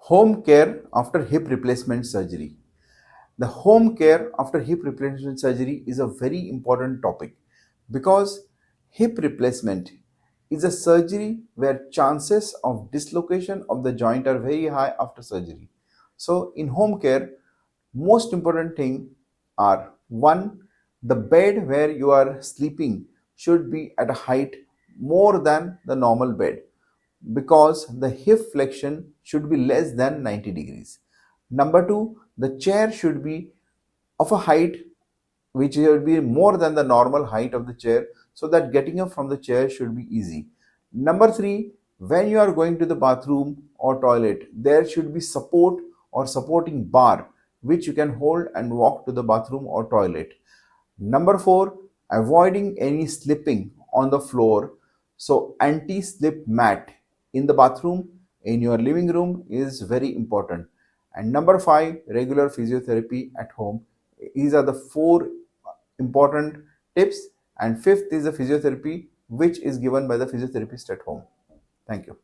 Home care after hip replacement surgery. The home care after hip replacement surgery is a very important topic because hip replacement is a surgery where chances of dislocation of the joint are very high after surgery. So in home care, most important thing are: one, the bed where you are sleeping should be at a height more than the normal bed because the hip flexion should be less than 90 degrees. Number two, the chair should be of a height which should be more than the normal height of the chair so that getting up from the chair should be easy. Number three, when you are going to the bathroom or toilet, there should be support or supporting bar which you can hold and walk to the bathroom or toilet. Number four, avoiding any slipping on the floor. So anti-slip mat in the bathroom, in your living room is very important. And number five, regular physiotherapy at home. These are the four important tips. And fifth is the physiotherapy which is given by the physiotherapist at home. Thank you.